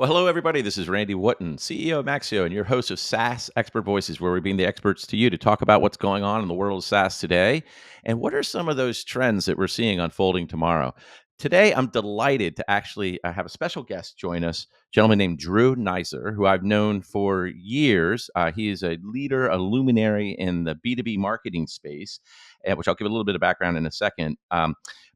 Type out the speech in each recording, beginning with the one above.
Well, hello, everybody. This is Randy Wootton, CEO of Maxio, and your host of SaaS Expert Voices, where we bring the experts to you to talk about what's going on in the world of SaaS today and what are some of those trends that we're seeing unfolding tomorrow. Today, I'm delighted to actually have a special guest join us, a gentleman named Drew Neisser, who I've known for years. He is a leader, a luminary in the B2B marketing space, which I'll give a little bit of background in a second.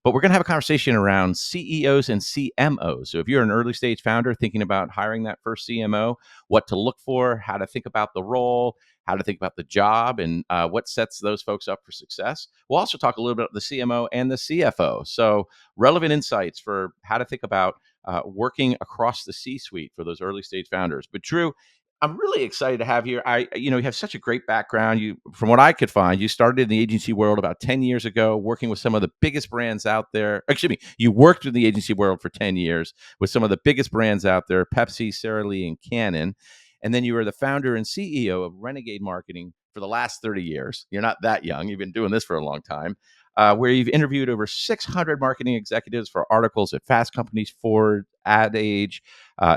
But we're going to have a conversation around CEOs and CMOs. So if you're an early stage founder thinking about hiring that first CMO, what to look for, how to think about the role, how to think about the job, and what sets those folks up for success. We'll also talk a little bit about the CMO and the CFO. So relevant insights for how to think about working across the C-suite for those early stage founders. But Drew, I'm really excited to have you. You have such a great background. From what I could find, you started in the agency world about 10 years ago, working with some of the biggest brands out there. Excuse me, you worked in the agency world for 10 years with some of the biggest brands out there, Pepsi, Sara Lee, and Canon. And then you were the founder and CEO of Renegade Marketing for the last 30 years. You're not that young. You've been doing this for a long time. Where you've interviewed over 600 marketing executives for articles at Fast Companies, Ford, Ad Age,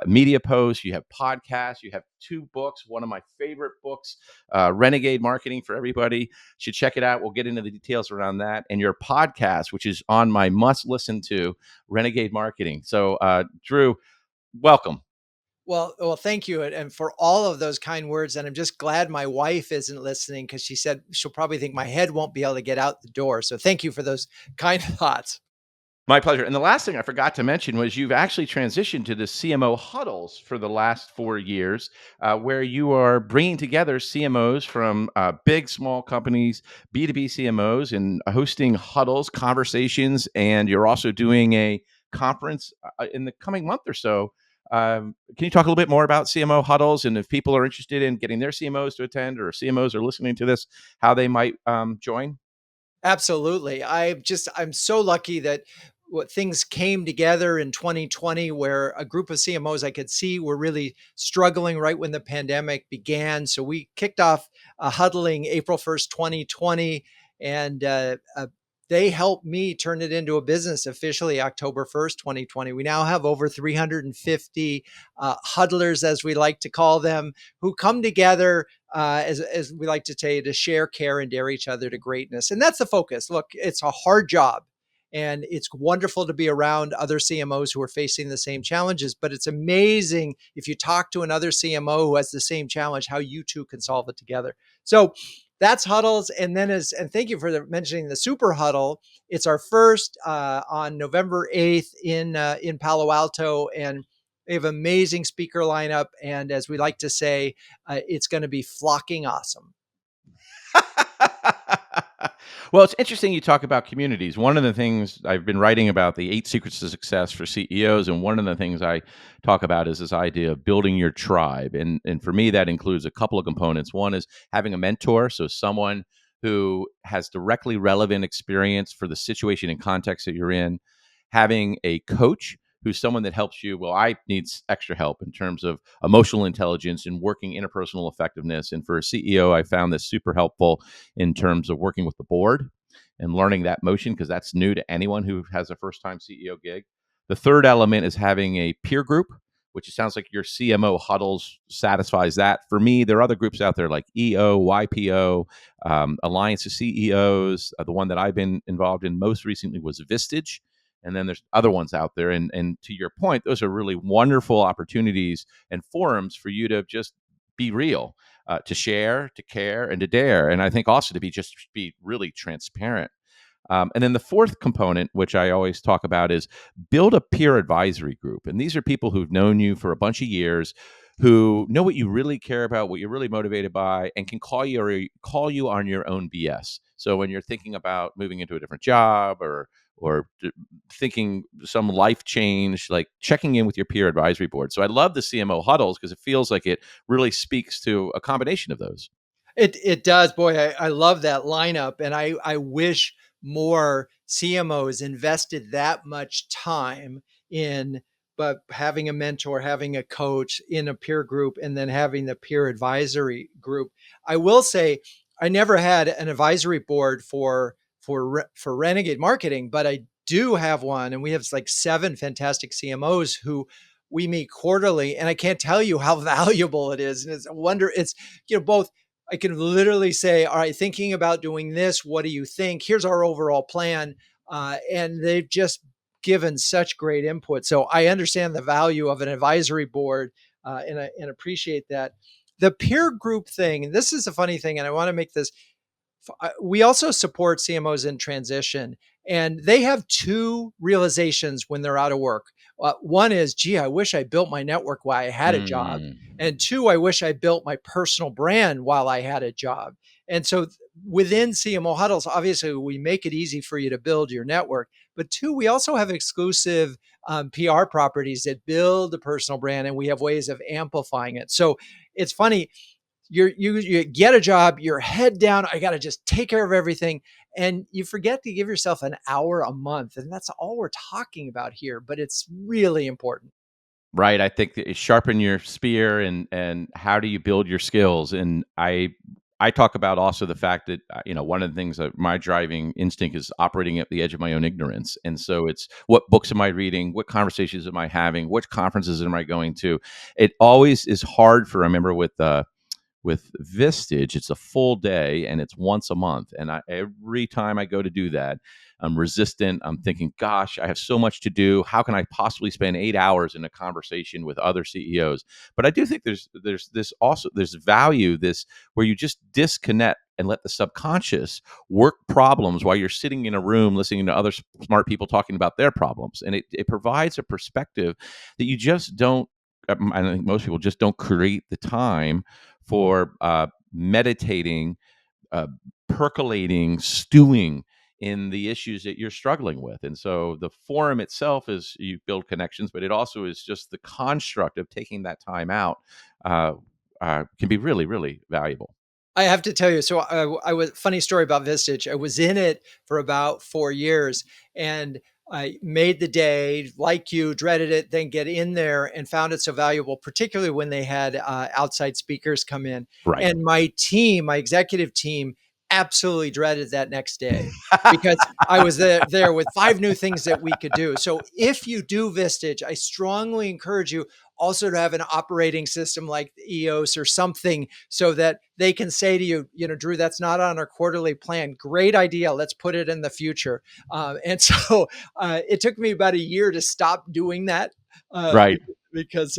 Media Post. You have podcasts. You have 2 books. One of my favorite books, Renegade Marketing, for everybody. Should check it out. We'll get into the details around that. And your podcast, which is on my must listen to, Renegade Marketing. So, Drew, welcome. Well, thank you, and for all of those kind words. And I'm just glad my wife isn't listening because she said she'll probably think my head won't be able to get out the door. So thank you for those kind thoughts. My pleasure. And the last thing I forgot to mention was you've actually transitioned to the CMO huddles for the last 4 years, where you are bringing together CMOs from big, small companies, B2B CMOs, and hosting huddles, conversations, and you're also doing a conference in the coming month or so. Can you talk a little bit more about CMO huddles, and if people are interested in getting their CMOs to attend, or CMOs are listening to this, how they might join? Absolutely. I'm so lucky that what things came together in 2020 where a group of CMOs I could see were really struggling right when the pandemic began. So we kicked off huddling April 1st, 2020, and they helped me turn it into a business officially October 1st, 2020. We now have over 350 huddlers, as we like to call them, who come together as we like to say, to share, care, and dare each other to greatness. And that's the focus. Look, it's a hard job. And it's wonderful to be around other CMOs who are facing the same challenges. But it's amazing if you talk to another CMO who has the same challenge, how you two can solve it together. So that's huddles. And then and thank you for mentioning the super huddle. It's our first on November 8th in Palo Alto. And we have an amazing speaker lineup. And as we like to say, it's going to be flocking awesome. Well, it's interesting you talk about communities. One of the things I've been writing about the 8 secrets to success for CEOs, and one of the things I talk about is this idea of building your tribe. And for me, that includes a couple of components. One is having a mentor, so someone who has directly relevant experience for the situation and context that you're in, having a coach who's someone that helps you. Well, I need extra help in terms of emotional intelligence and working interpersonal effectiveness. And for a CEO, I found this super helpful in terms of working with the board and learning that motion, because that's new to anyone who has a first time CEO gig. The third element is having a peer group, which it sounds like your CMO huddles satisfies that. For me, there are other groups out there like EO, YPO, Alliance of CEOs. The one that I've been involved in most recently was Vistage. And then there's other ones out there. And to your point, those are really wonderful opportunities and forums for you to just be real, to share, to care, and to dare. And I think also to be really transparent. And then the fourth component, which I always talk about, is build a peer advisory group. And these are people who've known you for a bunch of years, who know what you really care about, what you're really motivated by, and can call you on your own BS. So when you're thinking about moving into a different job or thinking some life change, like checking in with your peer advisory board. So I love the CMO huddles because it feels like it really speaks to a combination of those. It does. Boy, I love that lineup. And I wish more CMOs invested that much time in but having a mentor, having a coach in a peer group, and then having the peer advisory group. I will say I never had an advisory board for Renegade Marketing, but I do have one, and we have like 7 fantastic CMOs who we meet quarterly, and I can't tell you how valuable it is. And it's a wonder, it's, both, I can literally say, all right, thinking about doing this, what do you think? Here's our overall plan. And they've just given such great input. So I understand the value of an advisory board, and appreciate that. The peer group thing, and this is a funny thing, and I want to make this, we also support CMOs in transition, and they have two realizations when they're out of work. One is, gee, I wish I built my network while I had a job. Mm. And two, I wish I built my personal brand while I had a job. And so within CMO huddles, obviously, we make it easy for you to build your network. But two, we also have exclusive PR properties that build the personal brand, and we have ways of amplifying it. So it's funny, you get a job, you're head down, I got to just take care of everything, and you forget to give yourself an hour a month, and that's all we're talking about here, but it's really important. Right, I think that sharpen your spear, and how do you build your skills? And I talk about also the fact that one of the things that my driving instinct is operating at the edge of my own ignorance, and so it's what books am I reading, what conversations am I having, which conferences am I going to? It always is hard for a member with Vistage. It's a full day and it's once a month. And every time I go to do that, I'm resistant. I'm thinking, gosh, I have so much to do. How can I possibly spend 8 hours in a conversation with other CEOs? But I do think there's value this where you just disconnect and let the subconscious work problems while you're sitting in a room listening to other smart people talking about their problems. And it provides a perspective that you just don't. I think most people just don't create the time for meditating, uh, percolating, stewing in the issues that you're struggling with. And so the forum itself is you build connections, but it also is just the construct of taking that time out uh, can be really, really valuable. I have to tell you, so I was, funny story about Vistage. I was in it for about 4 years, and I made the day like you, dreaded it, then get in there and found it so valuable, particularly when they had outside speakers come in. Right. And my team, my executive team, absolutely dreaded that next day because I was there with five new things that we could do. So if you do Vistage, I strongly encourage you also to have an operating system like EOS or something so that they can say to you, Drew, that's not on our quarterly plan. Great idea. Let's put it in the future. And so it took me about a year to stop doing that. Uh, Right. because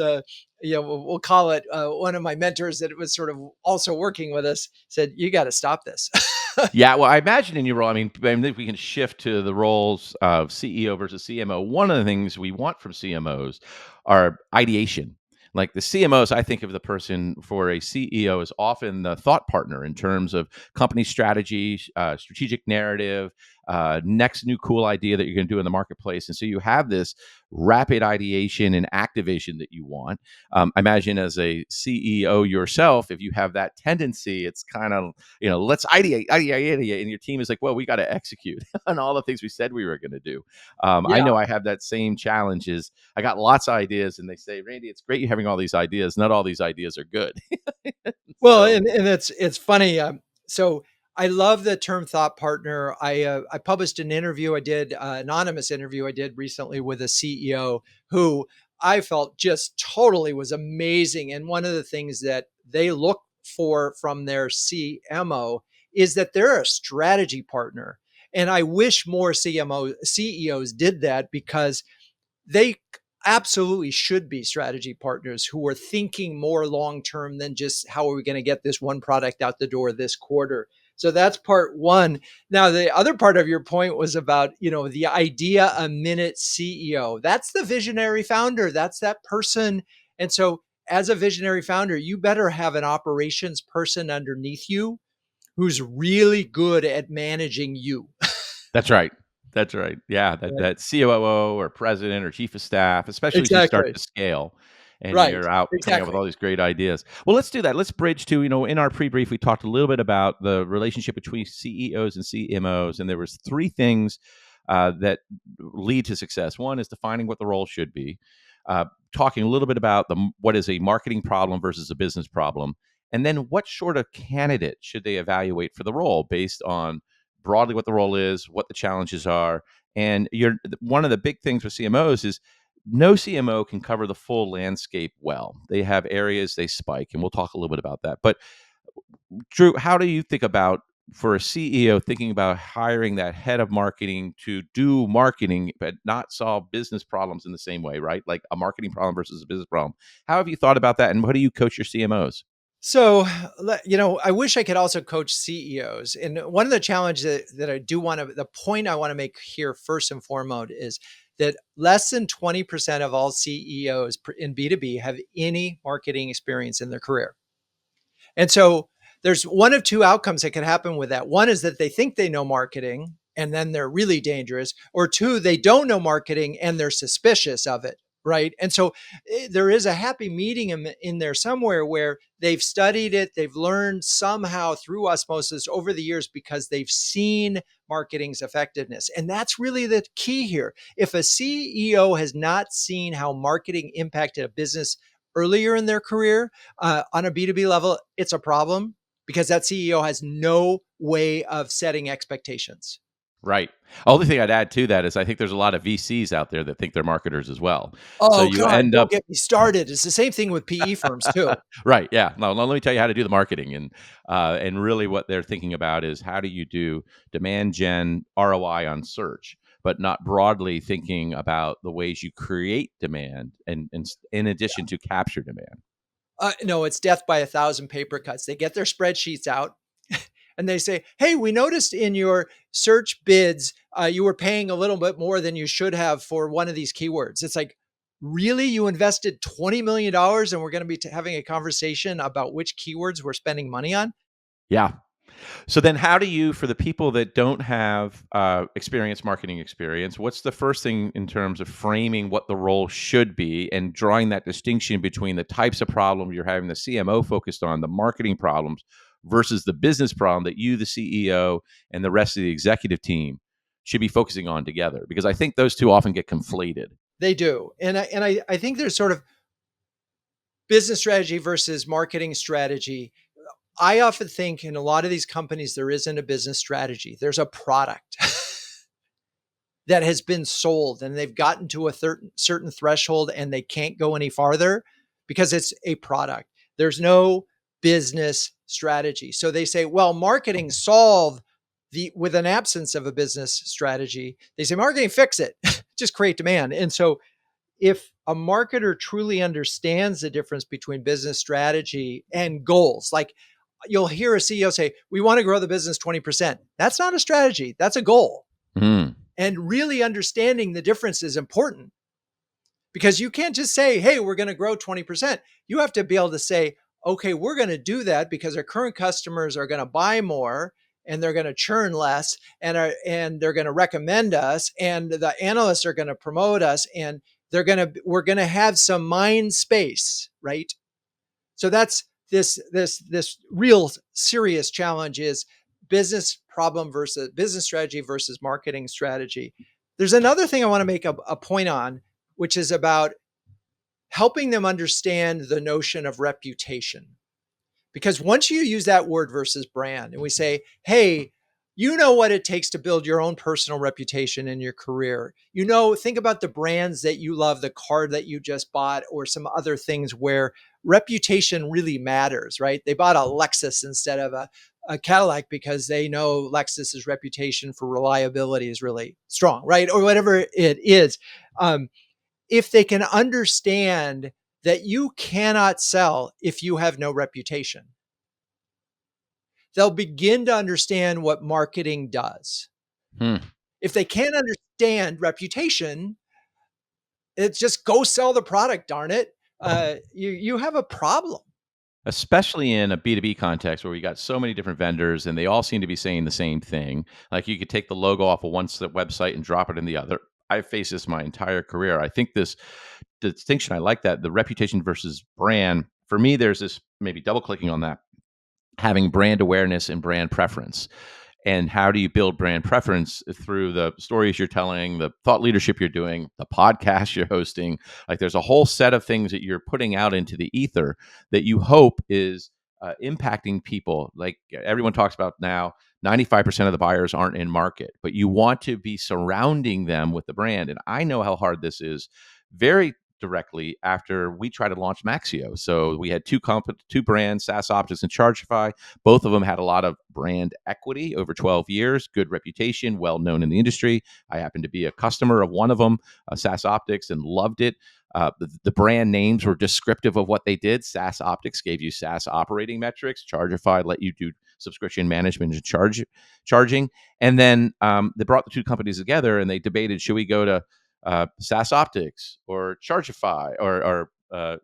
we'll call it, one of my mentors that was sort of also working with us said, you got to stop this. Yeah, well, I imagine in your role, I mean, if we can shift to the roles of CEO versus CMO, one of the things we want from CMOs are ideation. Like the CMOs, I think of the person for a CEO as often the thought partner in terms of company strategy, strategic narrative, next new cool idea that you're going to do in the marketplace. And so you have this rapid ideation and activation that you want. I imagine as a CEO yourself, if you have that tendency, it's kind of let's ideate, and your team is like, well, we got to execute on all the things we said we were going to do. I Yeah. know I have that same challenge. Is I got lots of ideas, and they say, Randy, it's great you having all these ideas. Not all these ideas are good. Well, So and it's funny. So I love the term thought partner. I published an interview I did, anonymous interview I did recently with a CEO who I felt just totally was amazing. And one of the things that they look for from their CMO is that they're a strategy partner. And I wish more CEOs did that because they absolutely should be strategy partners who are thinking more long term than just how are we going to get this one product out the door this quarter. So that's part one. Now the other part of your point was about, the idea a minute CEO. That's the visionary founder. That's that person. And so as a visionary founder, you better have an operations person underneath you who's really good at managing you. that's right. That's right. Yeah, Right. that COO or president or chief of staff, especially as you start Exactly. to scale and Right. you're out coming up with Exactly. all these great ideas. Well, let's do that. Let's bridge to, in our pre-brief, we talked a little bit about the relationship between CEOs and CMOs, and there was three things that lead to success. One is defining what the role should be, talking a little bit about what is a marketing problem versus a business problem, and then what sort of candidate should they evaluate for the role based on broadly what the role is, what the challenges are. And one of the big things with CMOs is no CMO can cover the full landscape well. They have areas they spike, and we'll talk a little bit about that. But Drew, how do you think about for a CEO thinking about hiring that head of marketing to do marketing but not solve business problems in the same way, right? Like a marketing problem versus a business problem. How have you thought about that, and what do you coach your CMOs? So, I wish I could also coach CEOs. And one of the challenges that I do want to, the point I want to make here first and foremost is that less than 20% of all CEOs in B2B have any marketing experience in their career. And so there's one of two outcomes that can happen with that. One is that they think they know marketing and then they're really dangerous, or two, they don't know marketing and they're suspicious of it. Right. And so there is a happy medium in there somewhere where they've studied it, they've learned somehow through osmosis over the years because they've seen marketing's effectiveness. And that's really the key here. If a CEO has not seen how marketing impacted a business earlier in their career, on a B2B level, it's a problem because that CEO has no way of setting expectations. Right. Only thing I'd add to that is I think there's a lot of VCs out there that think they're marketers as well. So Oh you God, end don't up get me started. It's the same thing with PE firms too. right. Yeah. No, let me tell you how to do the marketing, and really what they're thinking about is how do you do demand gen ROI on search, but not broadly thinking about the ways you create demand and in addition to capture demand. No, it's death by a thousand paper cuts. They get their spreadsheets out and they say, "Hey, we noticed in your search bids, you were paying a little bit more than you should have for one of these keywords." It's like, really? You invested $20 million and we're going to be having a conversation about which keywords we're spending money on? Yeah. So then, how do you, for the people that don't have marketing experience, what's the first thing in terms of framing what the role should be and drawing that distinction between the types of problems you're having the CMO focused on, the marketing problems, versus the business problem that you, the CEO, and the rest of the executive team should be focusing on together? Because I think those two often get conflated. They do. And I think there's sort of business strategy versus marketing strategy. I often think in a lot of these companies, there isn't a business strategy. There's a product that has been sold and they've gotten to a certain threshold and they can't go any farther because it's a product. There's no business strategy. So they say, well, marketing solve with an absence of a business strategy. They say, marketing, fix it, just create demand. And so if a marketer truly understands the difference between business strategy and goals, like you'll hear a CEO say, we want to grow the business 20%. That's not a strategy, that's a goal. Mm. And really understanding the difference is important because you can't just say, hey, we're going to grow 20%. You have to be able to say, okay, we're going to do that because our current customers are going to buy more and they're going to churn less and they're going to recommend us and the analysts are going to promote us and we're going to have some mind space, right? So that's this real serious challenge is business problem versus business strategy versus marketing strategy. There's another thing I want to make a point on, which is about helping them understand the notion of reputation. Because once you use that word versus brand, and we say, hey, you know what it takes to build your own personal reputation in your career. Think about the brands that you love, the car that you just bought, or some other things where reputation really matters, right? They bought a Lexus instead of a Cadillac because they know Lexus's reputation for reliability is really strong, right? Or whatever it is. If they can understand that you cannot sell if you have no reputation, they'll begin to understand what marketing does. Hmm. If they can't understand reputation, it's just go sell the product, darn it. You have a problem. Especially in a B2B context where we got so many different vendors and they all seem to be saying the same thing. Like you could take the logo off of one website and drop it in the other. I've faced this my entire career. I think this distinction, I like that, the reputation versus brand. For me, there's this maybe double clicking on that, having brand awareness and brand preference. And how do you build brand preference through the stories you're telling, the thought leadership you're doing, the podcast you're hosting? Like there's a whole set of things that you're putting out into the ether that you hope is impacting people. Like everyone talks about now, 95% of the buyers aren't in market, but you want to be surrounding them with the brand. And I know how hard this is very directly after we tried to launch Maxio. So we had two brands, SaaS Optics and Chargify. Both of them had a lot of brand equity over 12 years, good reputation, well known in the industry. I happened to be a customer of one of them, SaaS Optics, and loved it. The brand names were descriptive of what they did. SaaS Optics gave you SaaS operating metrics. Chargify let you do subscription management and charging. And then they brought the two companies together and they debated, should we go to SaaS Optics or Chargify or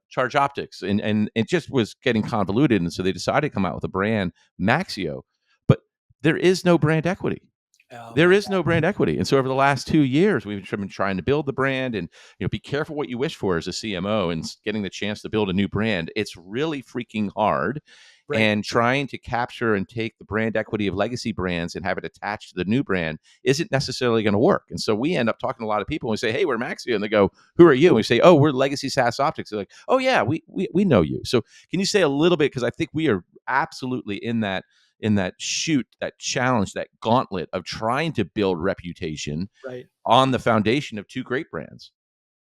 Charge Optics, and it just was getting convoluted, and so they decided to come out with a brand, Maxio, but there is no brand equity. Oh There my is no brand equity, and so over the last 2 years, we've been trying to build the brand, and be careful what you wish for as a CMO, and getting the chance to build a new brand. It's really freaking hard, Right, and trying to capture and take the brand equity of legacy brands and have it attached to the new brand isn't necessarily going to work. And so we end up talking to a lot of people and we say, hey, we're Maxio. And they go, who are you? And we say, oh, we're Legacy SaaS Optics. They're like, oh, yeah, we know you. So can you say a little bit? Because I think we are absolutely in that shoot, that challenge, that gauntlet of trying to build reputation right. on the foundation of two great brands.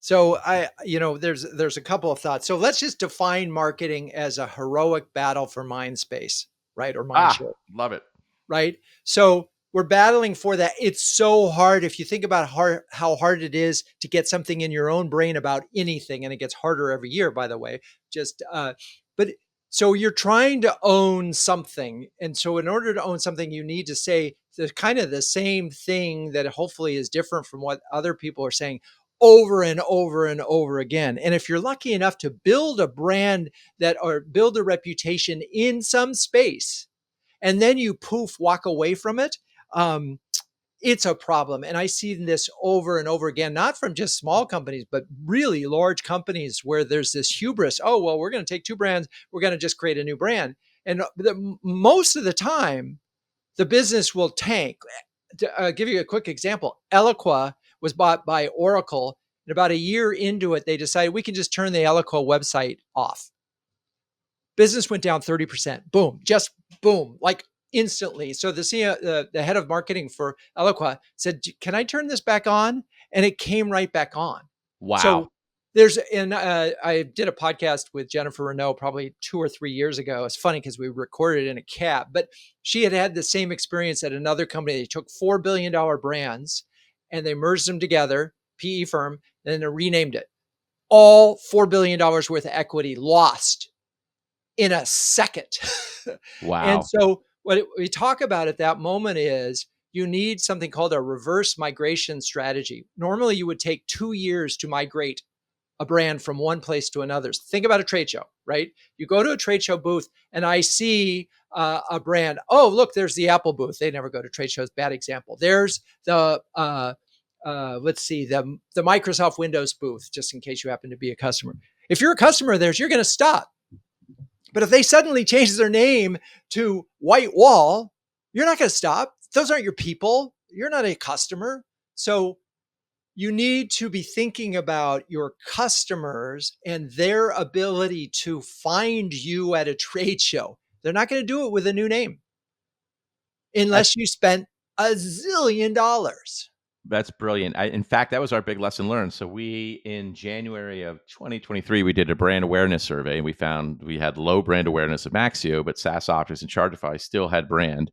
So there's a couple of thoughts. So let's just define marketing as a heroic battle for mind space, right? Or mind Ah, share, love it. right? So we're battling for that. It's so hard. If you think about how hard it is to get something in your own brain about anything, and it gets harder every year, by the way. But so you're trying to own something, and so in order to own something, you need to say the kind of the same thing that hopefully is different from what other people are saying over and over and over again. And if you're lucky enough to build a brand that or build a reputation in some space, and then you poof walk away from it, um, it's a problem. And I see this over and over again, not from just small companies, but really large companies where there's this hubris. Oh, well, we're going to take two brands, we're going to just create a new brand. And most of the time, the business will tank. To give you a quick example, Eloqua was bought by Oracle. And about a year into it, they decided we can just turn the Eloqua website off. Business went down 30%. Boom, just boom, like instantly. So the CEO, the head of marketing for Eloqua said, "Can I turn this back on?" And it came right back on. Wow. So I did a podcast with Jennifer Renault probably 2 or 3 years ago. It's funny because we recorded in a cab, but she had had the same experience at another company. They took $4 billion brands and they merged them together, PE firm, and then they renamed it. All $4 billion worth of equity lost in a second. And Wow. so what we talk about at that moment is you need something called a reverse migration strategy. Normally, you would take 2 years to migrate a brand from one place to another. So think about a trade show, right? You go to a trade show booth and I see a brand. Oh, look, there's the Apple booth. They never go to trade shows. Bad example. There's the let's see, the Microsoft Windows booth, just in case you happen to be a customer. If you're a customer of theirs, you're going to stop. But if they suddenly change their name to White Wall, you're not going to stop. Those aren't your people. You're not a customer. So you need to be thinking about your customers and their ability to find you at a trade show. They're not going to do it with a new name unless you spent $1 zillion. That's brilliant. In fact, that was our big lesson learned. So we, in January of 2023, we did a brand awareness survey, and we found we had low brand awareness of Maxio, but SaaS Optics and Chartify still had brand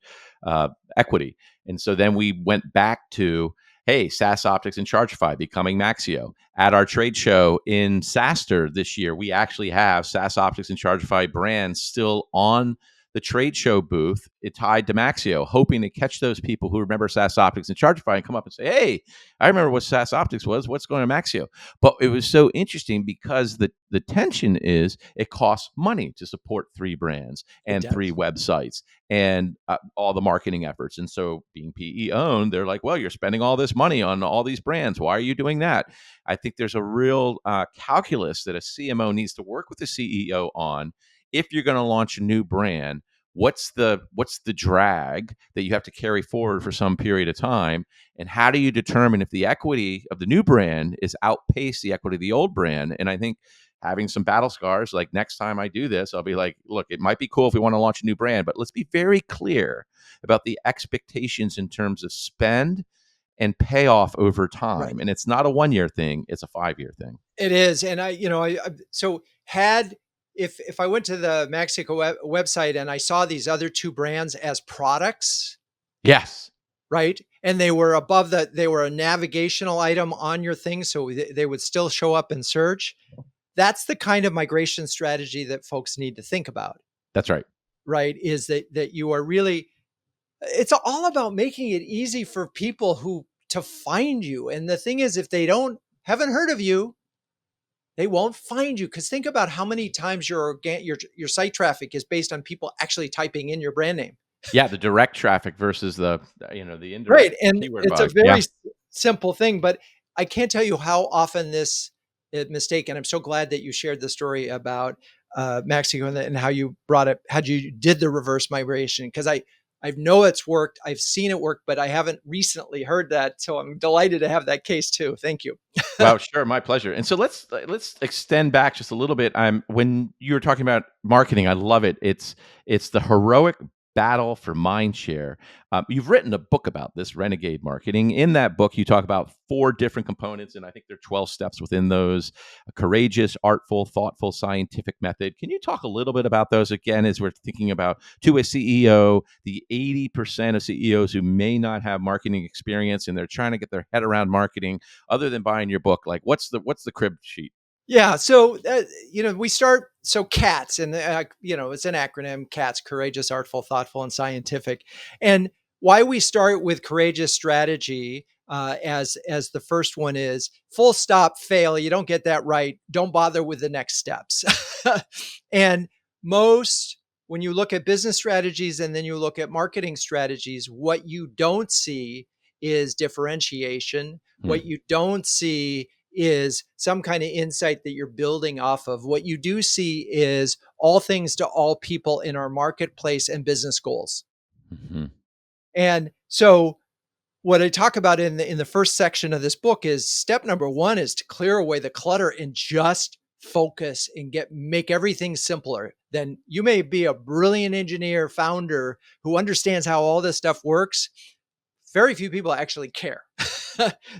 equity. And so then we went back to, hey, SaaS Optics and Chartify becoming Maxio. At our trade show in SaaStr this year, we actually have SaaS Optics and Chartify brands still on the trade show booth, it tied to Maxio, hoping to catch those people who remember SaaS Optics and Chartify and come up and say, hey, I remember what SaaS Optics was. What's going on Maxio? But it was so interesting because the tension is it costs money to support three brands It and three does. websites and all the marketing efforts. And so being PE owned, they're like, well, you're spending all this money on all these brands. Why are you doing that? I think there's a real calculus that a CMO needs to work with the CEO on if you're going to launch a new brand. What's the drag that you have to carry forward for some period of time, and how do you determine if the equity of the new brand is outpace the equity of the old brand? And I think having some battle scars, like next time I do this, I'll be like, look, it might be cool if we want to launch a new brand, but let's be very clear about the expectations in terms of spend and pay off over Right. time. And it's not a 1 year thing, it's a 5 year thing. It is, and I so had if I went to the Maxio website and I saw these other two brands as products, Yes, right? And they were a navigational item on your thing, so they would still show up in search. That's the kind of migration strategy that folks need to think about, that's right. right? Is that you are really it's all about making it easy for people who to find you. And the thing is, if they don't haven't heard of you, they won't find you. Because think about how many times your site traffic is based on people actually typing in your brand name. Yeah, the direct traffic versus the Right, indirect and keyword it's a bugs. Yeah. very simple thing, but I can't tell you how often this mistake, and I'm so glad that you shared the story about Maxio and how you brought it, how you did the reverse migration, because I know it's worked, I've seen it work, but I haven't recently heard that, so I'm delighted to have that case too. Thank you. Well, sure, my pleasure. And so let's extend back just a little bit. When you were talking about marketing, I love it. It's the heroic battle for mind share. You've written a book about this, Renegade Marketing. In that book, you talk about four different components, and I think there are 12 steps within those: a courageous, artful, thoughtful, scientific method. Can you talk a little bit about those again as we're thinking about to a CEO, the 80% of CEOs who may not have marketing experience and they're trying to get their head around marketing other than buying your book? Like, what's the crib sheet? Yeah. So, we start, so CATS, and, it's an acronym: CATS, courageous, artful, thoughtful, and scientific. And why we start with courageous strategy as the first one is full stop, fail. You don't get that right, don't bother with the next steps. And most, when you look at business strategies and then you look at marketing strategies, what you don't see is differentiation. Hmm. What you don't see is some kind of insight that you're building off of. What you do see is all things to all people in our marketplace and business goals. Hmm. And so what I talk about in the first section of this book is step number one is to clear away the clutter and just focus and make everything simpler. Then you may be a brilliant engineer, founder who understands how all this stuff works. Very few people actually care.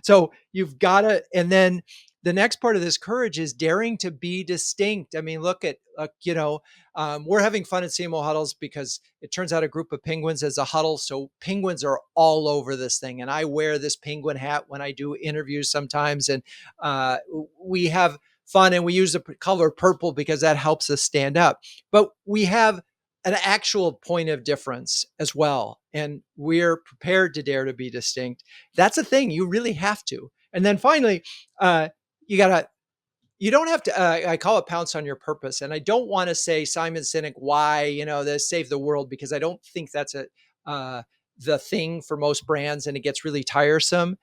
So you've got to, and then the next part of this courage is daring to be distinct. I mean, look at, we're having fun at CMO huddles because it turns out a group of penguins is a huddle. So penguins are all over this thing. And I wear this penguin hat when I do interviews sometimes. And uh, we have fun and we use the color purple because that helps us stand up. But we have an actual point of difference as well. And we're prepared to dare to be distinct. That's a thing. You really have to. And then finally, uh, you gotta, you don't have to, I call it pounce on your purpose. And I don't want to say Simon Sinek, why, the save the world, because I don't think that's uh, the thing for most brands and it gets really tiresome.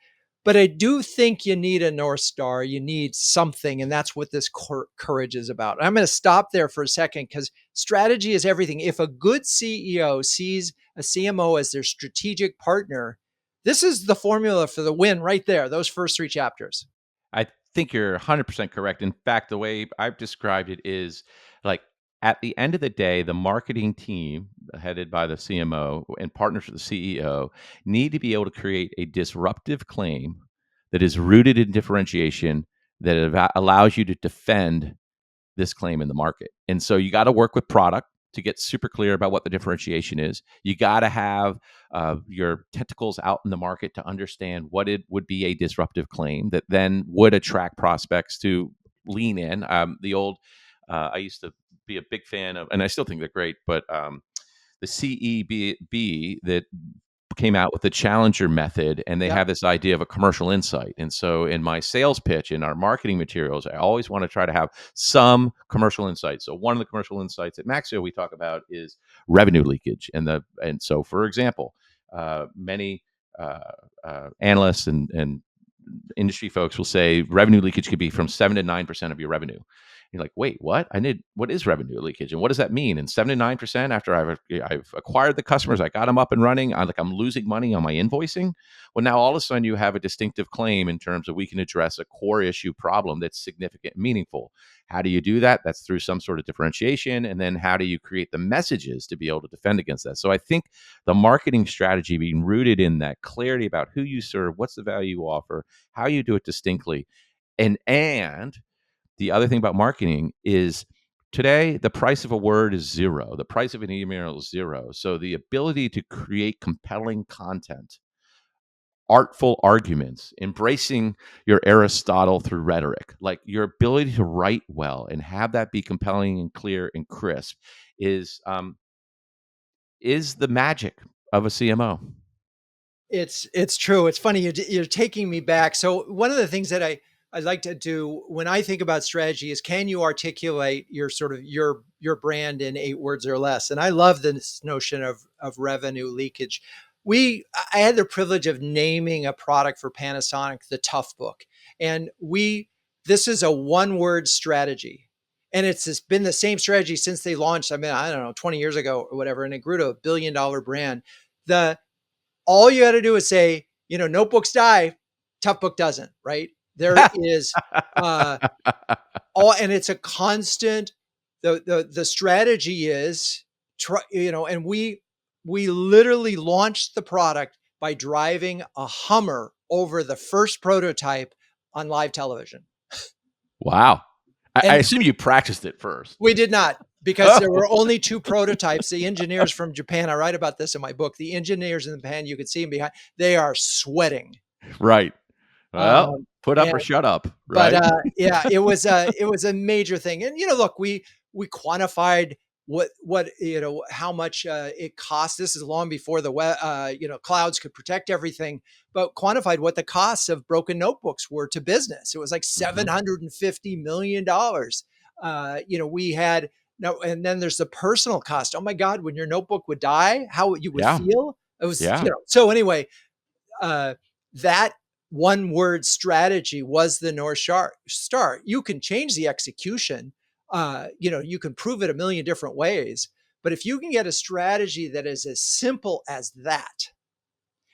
But I do think you need a North Star. You need something. And that's what this courage is about. I'm going to stop there for a second because strategy is everything. If a good CEO sees a CMO as their strategic partner, this is the formula for the win right there, those first three chapters. I think you're 100% correct. In fact, the way I've described it is like at the end of the day, the marketing team, headed by the CMO and partners with the CEO, need to be able to create a disruptive claim that is rooted in differentiation that allows you to defend this claim in the market. And so you got to work with product to get super clear about what the differentiation is. You got to have your tentacles out in the market to understand what it would be a disruptive claim that then would attract prospects to lean in. I used to be a big fan of, and I still think they're great, but the CEB that came out with the challenger method, and they Yep. have this idea of a commercial insight. And so in my sales pitch, in our marketing materials, I always want to try to have some commercial insight. So one of the commercial insights at Maxio we talk about is revenue leakage. And so for example, many analysts and industry folks will say revenue leakage could be from 7 to 9% of your revenue. You're like, wait, what? What is revenue leakage, and what does that mean? And 79% after I've acquired the customers, I got them up and running. I'm losing money on my invoicing. Well, now all of a sudden you have a distinctive claim in terms of we can address a core issue problem that's significant and meaningful. How do you do that? That's through some sort of differentiation. And then how do you create the messages to be able to defend against that? So I think the marketing strategy being rooted in that clarity about who you serve, what's the value you offer, how you do it distinctly. And the other thing about marketing is today the price of a word is zero. The price of an email is zero. So the ability to create compelling content, artful arguments, embracing your Aristotle through rhetoric, like your ability to write well and have that be compelling and clear and crisp is is the magic of a CMO. It's true. It's funny you're taking me back. So one of the things that I like to do when I think about strategy is, can you articulate your sort of your brand in 8 words or less? And I love this notion of revenue leakage. I had the privilege of naming a product for Panasonic, the Tough Book, and we this is a 1 word strategy. And been the same strategy since they launched. I mean, I don't know, 20 years ago or whatever, and it grew to a $1 billion brand. The All you got to do is say, notebooks die, Tough Book doesn't, right? There is uh all, and it's a constant. The strategy is try, and we literally launched the product by driving a Hummer over the first prototype on live television. Wow. I And assume you practiced it first. we did not, because Oh, there were only 2 prototypes. The engineers from Japan, I write about this in my book. The engineers in Japan, you could see them behind, they are sweating. right. Well, Um, put up and or shut up, but right? yeah, it was a major thing. And look, we quantified what how much it cost. This is long before the web, clouds could protect everything, but quantified what the costs of broken notebooks were to business. It was like Mhm. $750 million. We had no, and then there's the personal cost. Oh my God, when your notebook would die, how you would Yeah. feel. It was, Yeah. so anyway, uh, that 1 word strategy was the North Star. You can change the execution. You can prove it a million different ways. But if you can get a strategy that is as simple as that,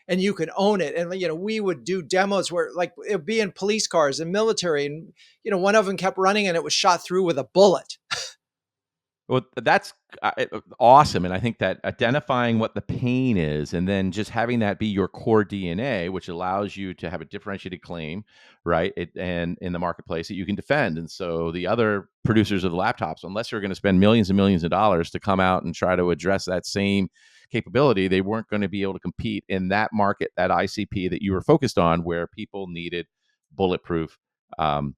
and you can own it, and we would do demos where, like, it would be in police cars and military, and one of them kept running and it was shot through with a bullet. Well, that's awesome, and I think that identifying what the pain is, and then just having that be your core DNA, which allows you to have a differentiated claim, right? And in the marketplace that you can defend. And so the other producers of the laptops, unless you're going to spend millions and millions of dollars to come out and try to address that same capability, they weren't going to be able to compete in that market, that ICP that you were focused on, where people needed bulletproof. Um,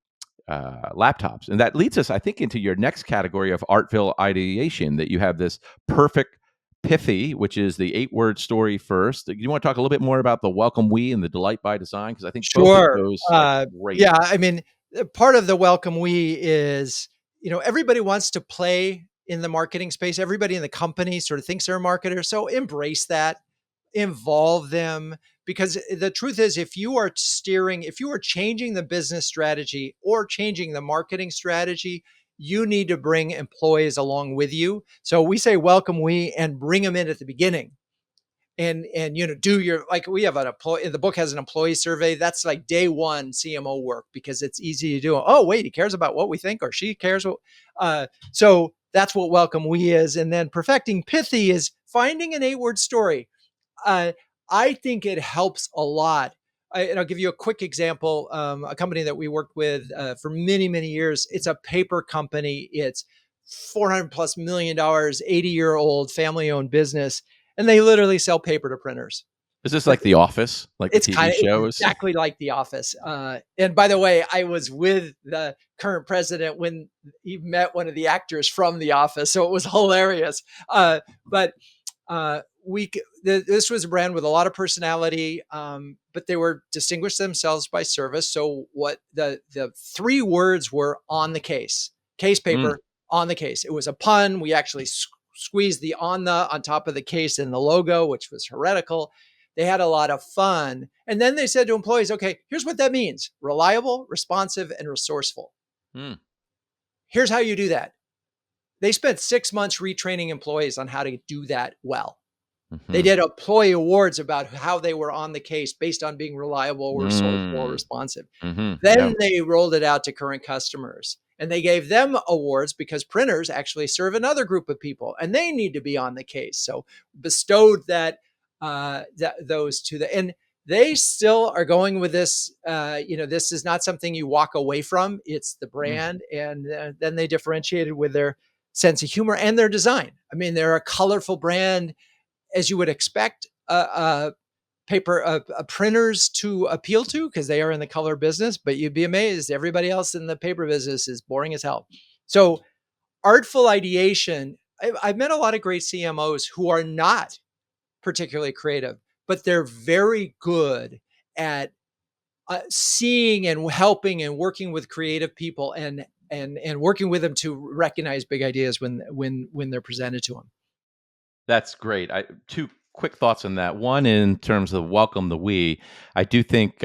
Laptops. And that leads us, I think, into your next category of artville ideation, that you have this perfect pithy, which is the 8 word story first. Do you want to talk a little bit more about the welcome we and the delight by design? Because I think both of Sure. those are great. Yeah, I mean, part of the welcome we is, everybody wants to play in the marketing space. Everybody in the company sort of thinks they're a marketer. So embrace that, involve them. Because the truth is, if you are changing the business strategy or changing the marketing strategy, you need to bring employees along with you. So we say welcome we and bring them in at the beginning, and do your, like, we have an employee, the book has an employee survey. That's like day one CMO work, because it's easy to do. Oh wait, he cares about what we think, or she cares what. So that's what welcome we is. And then perfecting pithy is finding an 8 word story. uh, I think it helps a lot. And I'll give you a quick example. A company that we worked with for many, many years. It's a paper company. It's $400+ million, 80-year-old family-owned business, and they literally sell paper to printers. Is this But like The Office, like the TV it's shows? exactly like The Office. And by the way, I was with the current president when he met one of the actors from The Office, so it was hilarious. But this was a brand with a lot of personality, but they were distinguished themselves by service. So what the 3 words were: on the case Mm. paper, on the case. It was a pun. We actually squeezed the on top of the case in the logo, which was heretical. They had a lot of fun. And then they said to employees, okay, here's what that means: reliable, responsive, and resourceful. Mm. Here's how you do that. They spent 6 months retraining employees on how to do that well. They Hmm. did employee awards about how they were on the case based on being reliable, resourceful, Mm. responsive. Hmm. Then Yeah. they rolled it out to current customers and they gave them awards because printers actually serve another group of people and they need to be on the case. So bestowed those to the, and they still are going with this. This is not something you walk away from. It's the Mm. brand, and then they differentiated with their sense of humor and their design. I mean, they're a colorful brand, as you would expect printers to appeal to because they are in the color business, but you'd be amazed. Everybody else in the paper business is boring as hell. So, artful ideation. I've met a lot of great CMOs who are not particularly creative, but they're very good at seeing and helping and working with creative people and working with them to recognize big ideas when they're presented to them. That's great. Two quick thoughts on that. One, in terms of welcome the we, I do think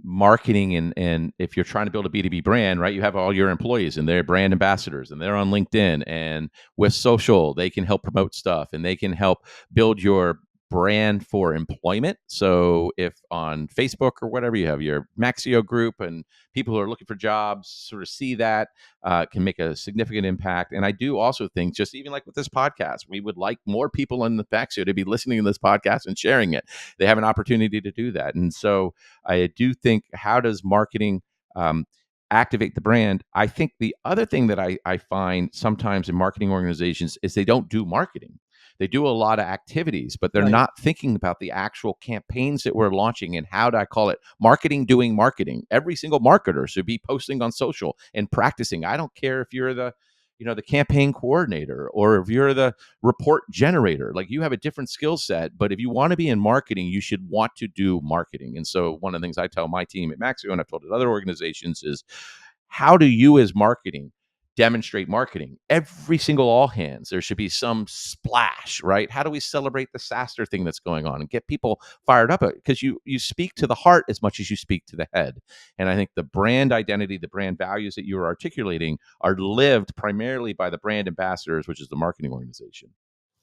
marketing and if you're trying to build a B2B brand, right, you have all your employees and they're brand ambassadors and they're on LinkedIn and with social, they can help promote stuff and they can help build your brand for employment. So if on Facebook or whatever you have your Maxio group and people who are looking for jobs sort of see that can make a significant impact. And I do also think, just even like with this podcast, we would like more people in the Maxio to be listening to this podcast and sharing it. They have an opportunity to do that. And so I do think, how does marketing um, activate the brand? I think the other thing that I find sometimes in marketing organizations is they don't do marketing. They do a lot of activities, but they're Right. not thinking about the actual campaigns that we're launching and how do I call it marketing doing marketing. Every single marketer should be posting on social and practicing. I don't care if you're the campaign coordinator or if you're the report generator. Like, you have a different skill set, but if you want to be in marketing, you should want to do marketing. And so one of the things I tell my team at Maxio, and I've told it other organizations, is how do you as marketing demonstrate marketing? Every single all hands, there should be some splash, right? How do we celebrate the SaaSter thing that's going on and get people fired up? Because you speak to the heart as much as you speak to the head. And I think the brand identity, the brand values that you are articulating are lived primarily by the brand ambassadors, which is the marketing organization.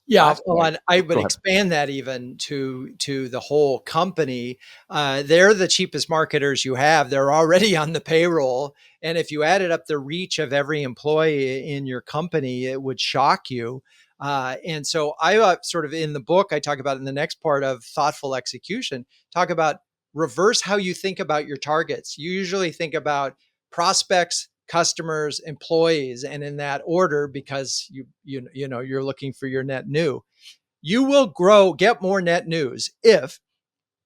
Yeah, Last well, point. and I Oh, would go ahead. expand that even to the whole company. They're the cheapest marketers you have. They're already on the payroll, and if you added up the reach of every employee in your company, it would shock you. And so, I sort of in the book I talk about in the next part of thoughtful execution. Talk about reverse how you think about your targets. You usually think about prospects, customers, employees, and in that order because you're looking for your net new. You will get more net news if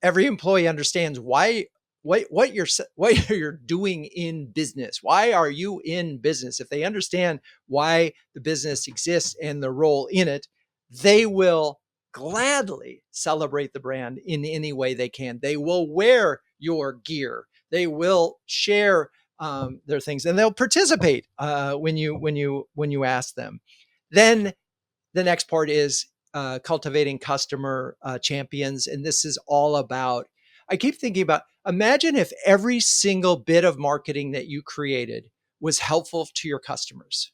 every employee understands why what you're doing in business. Why are you in business? If they understand why the business exists and the role in it, they will gladly celebrate the brand in any way they can. They will wear your gear. They will share their things, and they'll participate when you ask them. Then the next part is cultivating customer champions. And this is all about, I keep thinking about, imagine if every single bit of marketing that you created was helpful to your customers.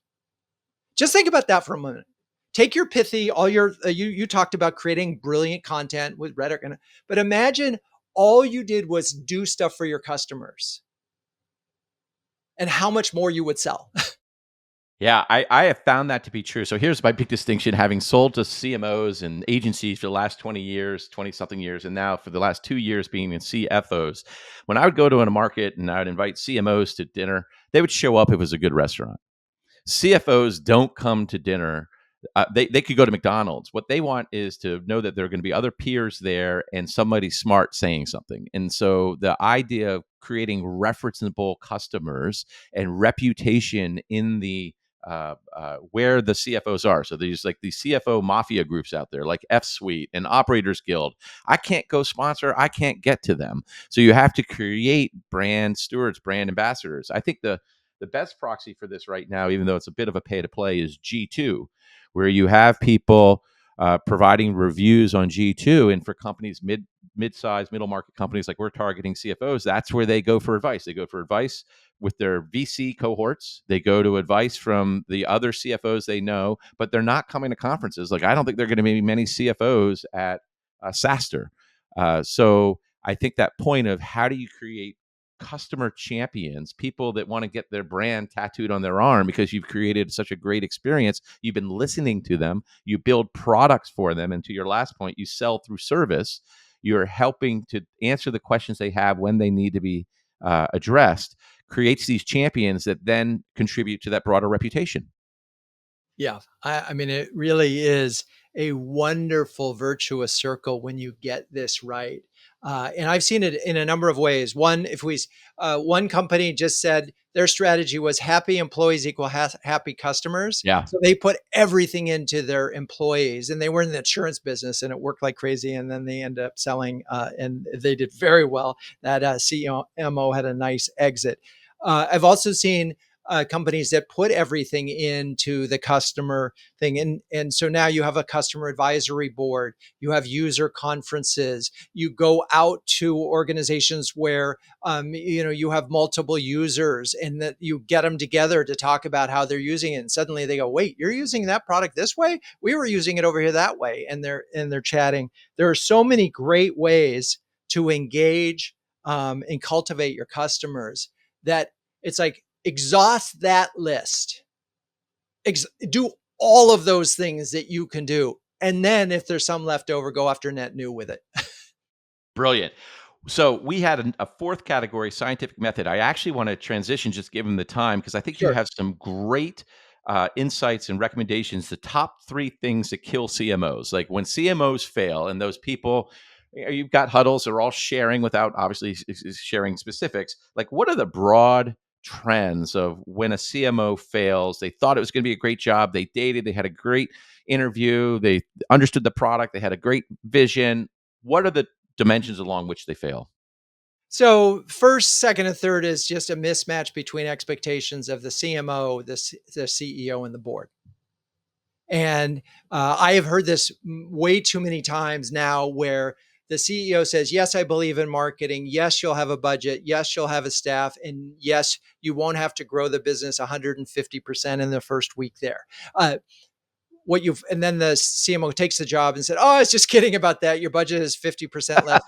Just think about that for a moment. Take your pithy, all your, you talked about creating brilliant content with rhetoric, but imagine all you did was do stuff for your customers and how much more you would sell. Yeah, I have found that to be true. So here's my big distinction: having sold to CMOs and agencies for the last 20 years, 20 something years, and now for the last 2 years being in CFOs. When I would go to a market and I would invite CMOs to dinner, they would show up if it was a good restaurant. CFOs don't come to dinner. They could go to McDonald's. What they want is to know that there are going to be other peers there and somebody smart saying something. And so the idea of creating referenceable customers and reputation in the where the CFOs are. So there's like these CFO mafia groups out there, like F Suite and Operators Guild. I can't go sponsor. I can't get to them. So you have to create brand stewards, brand ambassadors. I think the best proxy for this right now, even though it's a bit of a pay to play, is G2, where you have people providing reviews on G2. And for companies mid-sized, middle market companies like we're targeting CFOs, that's where they go for advice. They go for advice with their VC cohorts. They go to advice from the other CFOs they know, but they're not coming to conferences. Like I don't think there are going to be many CFOs at SaaStr. So I think that point of how do you create customer champions, people that want to get their brand tattooed on their arm because you've created such a great experience. You've been listening to them, you build products for them. And to your last point, you sell through service. You're helping to answer the questions they have when they need to be addressed, creates these champions that then contribute to that broader reputation. Yeah. I mean, it really is a wonderful virtuous circle when you get this right. And I've seen it in a number of ways. One, if we, one company just said their strategy was happy employees equal happy customers. Yeah. So they put everything into their employees, and they were in the insurance business, and it worked like crazy. And then they ended up selling, and they did very well. That CMO had a nice exit. I've also seen companies that put everything into the customer thing. And so now you have a customer advisory board, you have user conferences, you go out to organizations where, you have multiple users and that you get them together to talk about how they're using it. And suddenly they go, wait, you're using that product this way? We were using it over here that way. And they're chatting. There are so many great ways to engage and cultivate your customers that it's like, exhaust that list. Do all of those things that you can do. And then if there's some left over, go after net new with it. Brilliant. So we had a fourth category, scientific method. I actually want to transition, just given the time, because I think you Sure. have some great insights and recommendations. The top three things that kill CMOs, like when CMOs fail, and those people, you've got huddles, they're all sharing without obviously sharing specifics. Like, what are the broad trends of when a CMO fails? They thought it was going to be a great job. They dated. They had a great interview. They understood the product. They had a great vision. What are the dimensions along which they fail? So first, second, and third is just a mismatch between expectations of the CMO, the CEO, and the board. And I have heard this way too many times now where the CEO says, yes, I believe in marketing. Yes, you'll have a budget. Yes, you'll have a staff. And yes, you won't have to grow the business 150% in the first week there. And then the CMO takes the job and said, oh, I was just kidding about that. Your budget is 50% less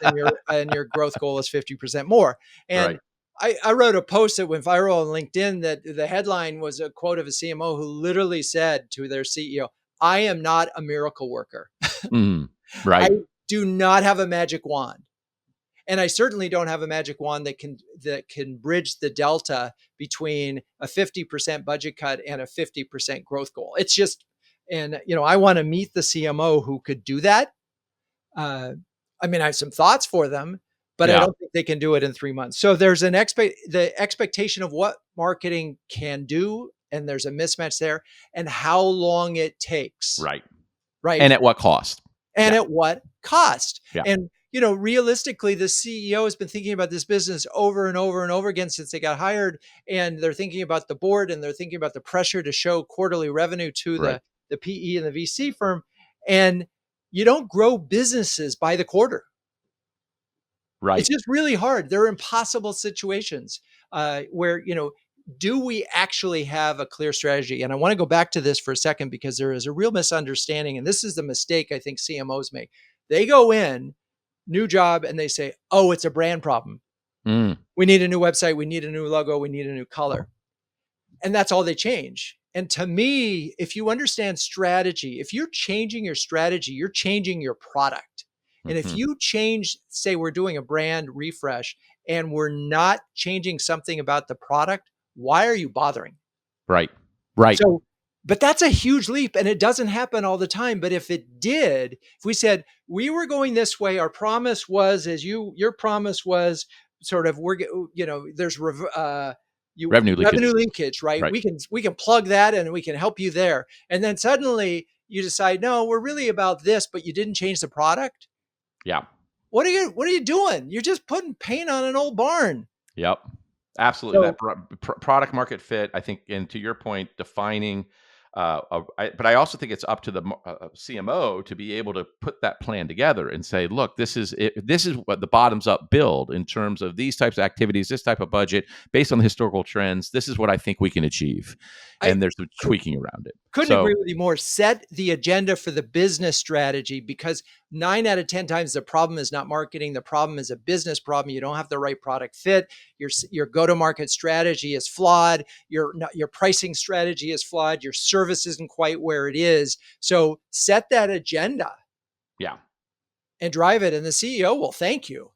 and your growth goal is 50% more. And Right. I wrote a post that went viral on LinkedIn that the headline was a quote of a CMO who literally said to their CEO, I am not a miracle worker. Mm, I right. do not have a magic wand. And I certainly don't have a magic wand that can bridge the delta between a 50% budget cut and a 50% growth goal. It's just, and I want to meet the CMO who could do that. Uh, I mean, I have some thoughts for them, but I Yeah. don't think they can do it in 3 months. So there's the expectation of what marketing can do, and there's a mismatch there, and how long it takes, Right. right? And at what cost? And Yeah. at what cost? Yeah. And realistically, the CEO has been thinking about this business over and over and over again since they got hired, and they're thinking about the board, and they're thinking about the pressure to show quarterly revenue to Right. the PE and the VC firm. And you don't grow businesses by the quarter. It's Right. just really hard. There are impossible situations where, do we actually have a clear strategy? And I want to go back to this for a second because there is a real misunderstanding. And this is the mistake I think CMOs make. They go in, new job, and they say, oh, it's a brand problem. Mm, We need a new website. We need a new logo. We need a new color. And that's all they change. And to me, if you understand strategy, if you're changing your strategy, you're changing your product. And if mhm. you change, say we're doing a brand refresh and we're not changing something about the product, why are you bothering? Right. Right. So, but that's a huge leap and it doesn't happen all the time. But if it did, if we said we were going this way, our promise was, your promise was sort of, there's, Revenue revenue leakage. linkage, right? Right. We can plug that and we can help you there. And then suddenly you decide, no, we're really about this, but you didn't change the product. Yeah. What are you doing? You're just putting paint on an old barn. Yep. Absolutely. So That product market fit, I think, and to your point, defining But I also think it's up to the CMO to be able to put that plan together and say, look, this is it, this is what the bottoms up build in terms of these types of activities, this type of budget based on the historical trends. This is what I think we can achieve, I and there's some could tweaking around it. couldn't So agree with you more. Set the agenda for the business strategy, because 9 out of 10 times the problem is not marketing. The problem is a business problem. You don't have the right product fit. Your go-to-market strategy is flawed. Your pricing strategy is flawed. Your service isn't quite where it is. So set that agenda yeah, and drive it, and the CEO will thank you.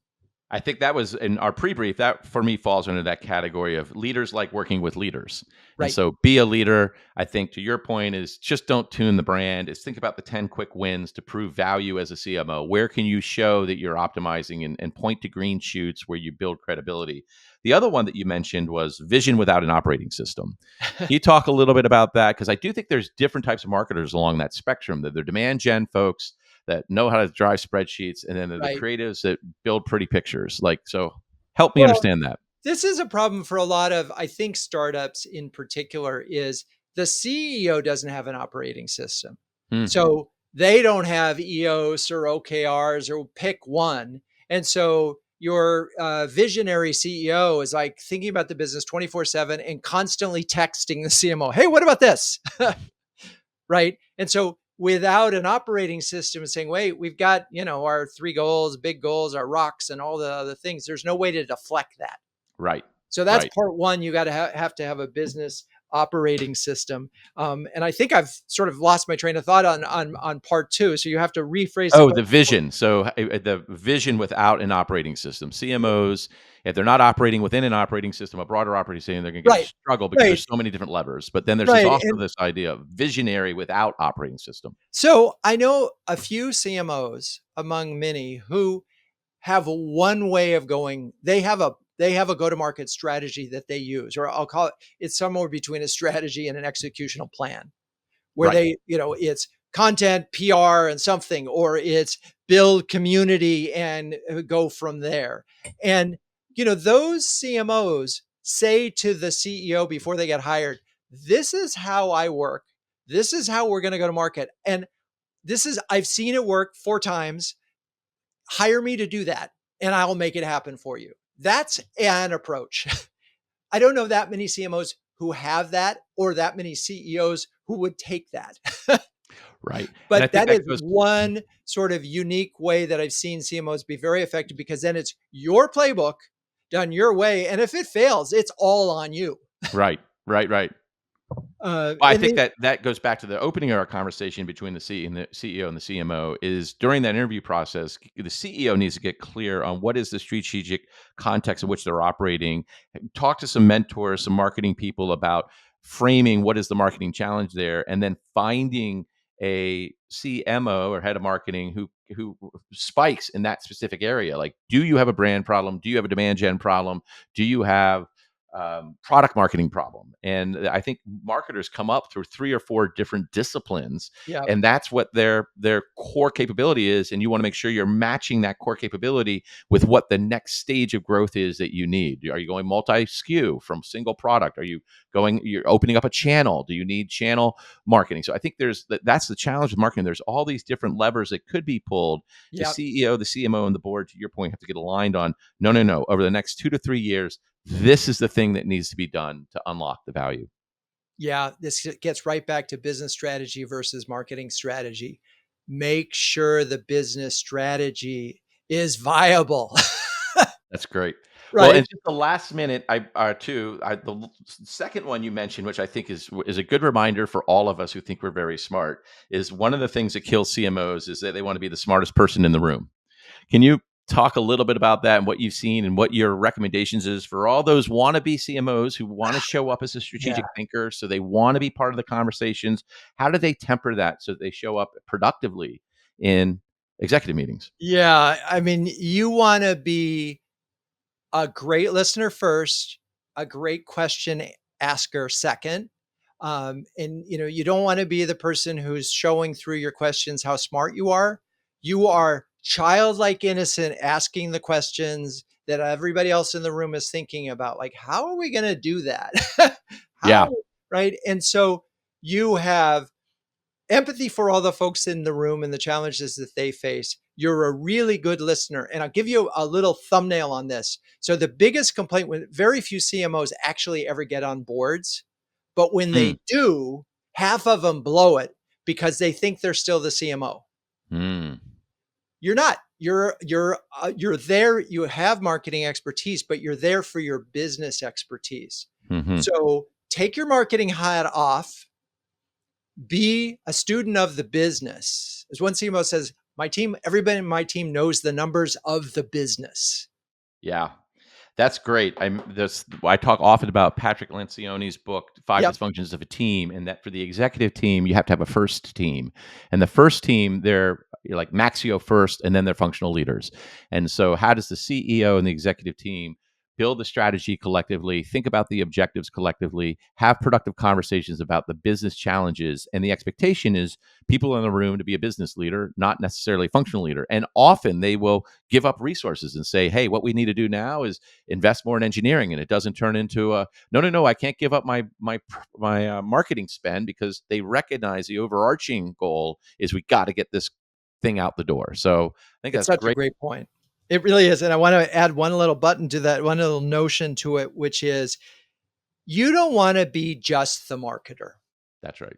I think that was in our pre-brief. That for me falls under that category of leaders like working with leaders. And Right. so be a leader. I think to your point is just don't tune the brand. Is think about the 10 quick wins to prove value as a CMO. Where can you show that you're optimizing and point to green shoots where you build credibility? The other one that you mentioned was vision without an operating system. Can you talk a little bit about that? Because I do think there's different types of marketers along that spectrum. That they're demand gen folks that know how to drive spreadsheets, and then the Right. creatives that build pretty pictures. Like, so help me Well, understand that. this is a problem for a lot of, I think, startups in particular, is the CEO doesn't have an operating system. Hmm. So they don't have EOS or OKRs, or pick one. And so your visionary CEO is like thinking about the business 24/7 and constantly texting the CMO, hey, what about this? Right. And so without an operating system and saying, wait, we've got, our three goals, big goals, our rocks, and all the other things, there's no way to deflect that. Right. So that's Right. part one. You got to have to have a business operating system. And I think I've sort of lost my train of thought on part two. So you have to rephrase the Oh, the question. vision. So the vision without an operating system. CMOs, if they're not operating within an operating system, a broader operating system, they're going to get Right. struggle because Right. there's so many different levers. But then there's this Right. also And this idea of visionary without operating system. so I know a few CMOs among many who have one way of going. They have a go-to-market strategy that they use, or I'll call it's somewhere between a strategy and an executional plan, where Right. it's content, PR, and something, or it's build community and go from there. And those CMOs say to the CEO before they get hired, "This is how I work. This is how we're going to go to market." And I've seen it work 4 times. Hire me to do that, and I'll make it happen for you. That's an approach. I don't know that many CMOs who have that, or that many CEOs who would take that. Right. And I But think that that is goes. one sort of unique way that I've seen CMOs be very effective, because then it's your playbook done your way. And if it fails, it's all on you. Right. Right. Right. Uh, Well, I and think then, that goes back to the opening of our conversation between the CEO and the CMO is during that interview process, the CEO needs to get clear on what is the strategic context in which they're operating. Talk to some mentors, some marketing people about framing what is the marketing challenge there, and then finding a CMO or head of marketing who spikes in that specific area. Like, do you have a brand problem? Do you have a demand gen problem? Do you have product marketing problem? And I think marketers come up through 3 or 4 different disciplines, yeah, and that's what their core capability is. And you want to make sure you're matching that core capability with what the next stage of growth is that you need. Are you going multi SKU from single product? Are you going? You're opening up a channel? Do you need channel marketing? So I think that's the challenge with marketing. There's all these different levers that could be pulled. The yeah, CEO, the CMO, and the board, to your point, have to get aligned on. No, no, no. Over the next 2 to 3 years, this is the thing that needs to be done to unlock the value. yeah. This gets right back to business strategy versus marketing strategy. Make sure the business strategy is viable, That's great. Well, right? and just the last minute, second one you mentioned, which I think is a good reminder for all of us who think we're very smart, is one of the things that kills CMOs is that they want to be the smartest person in the room. Can you talk a little bit about that and what you've seen and what your recommendations is for all those wannabe CMOs who want to show up as a Yeah. strategic thinker, so they want to be part of the conversations? How do they temper that so that they show up productively in executive meetings? Yeah. I mean, you want to be a great listener first, a great question asker second. And you don't want to be the person who's showing through your questions how smart you are. You are childlike innocent, asking the questions that everybody else in the room is thinking about. Like, how are we going to do that? Yeah. How, right? And so You have empathy for all the folks in the room and the challenges that they face. You're a really good listener. And I'll give you a little thumbnail on this. So the biggest complaint, when very few CMOs actually ever get on boards, but when Mm, they do, half of them blow it because they think they're still the CMO. mm, You're not. You're there. You have marketing expertise, but you're there for your business expertise. hmm. So take your marketing hat off, be a student of the business. As one CMO says, my team, everybody in my team knows the numbers of the business. Yeah. That's great. I talk often about Patrick Lencioni's book, Five Yep. Dysfunctions of a Team, and that for the executive team, you have to have a first team. And the first team, they're like Maxio first, and then they're functional leaders. And so, how does the CEO and the executive team build the strategy collectively, think about the objectives collectively, have productive conversations about the business challenges? And the expectation is people in the room to be a business leader, not necessarily a functional leader. And often they will give up resources and say, hey, what we need to do now is invest more in engineering, and it doesn't turn into a no, I can't give up my marketing spend, because they recognize the overarching goal is we got to get this thing out the door. So I think It's that's such a great. great point. It really is. And I want to add one little button to that, one little notion to it, which is you don't want to be just the marketer. That's right.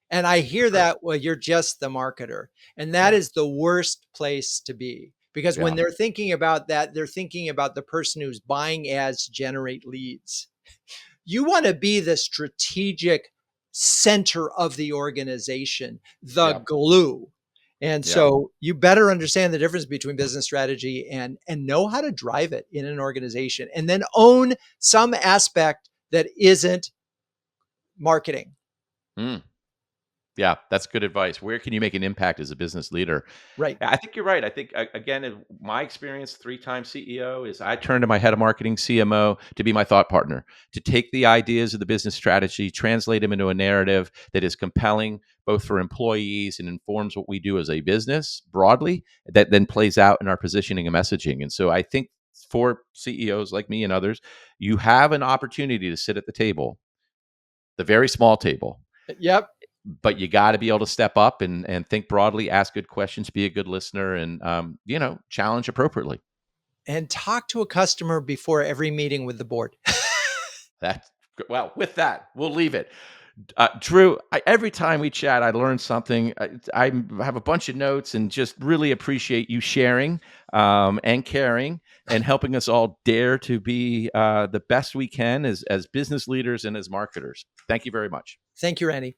And I That's hear right. that, well, you're just the marketer. And that Yeah. is the worst place to be. Because when Yeah. they're thinking about that, they're thinking about the person who's buying ads to generate leads. You want to be the strategic center of the organization, the Yeah. glue. And Yeah. so you better understand the difference between business strategy and know how to drive it in an organization, and then own some aspect that isn't marketing. Mm. Yeah, that's good advice. Where can you make an impact as a business leader? Right. I think you're right. I think again, in my experience, three-time CEO is I turn to my head of marketing, CMO, to be my thought partner, to take the ideas of the business strategy, translate them into a narrative that is compelling both for employees and informs what we do as a business broadly, that then plays out in our positioning and messaging. And so I think for CEOs like me and others, you have an opportunity to sit at the table, the very small table, Yep. but you got to be able to step up and think broadly, ask good questions, be a good listener, and challenge appropriately. And talk to a customer before every meeting with the board. That well, with that, we'll leave it. Drew, every time we chat, I learn something. I have a bunch of notes and just really appreciate you sharing and caring and helping us all dare to be the best we can as business leaders and as marketers. Thank you very much. Thank you, Randy.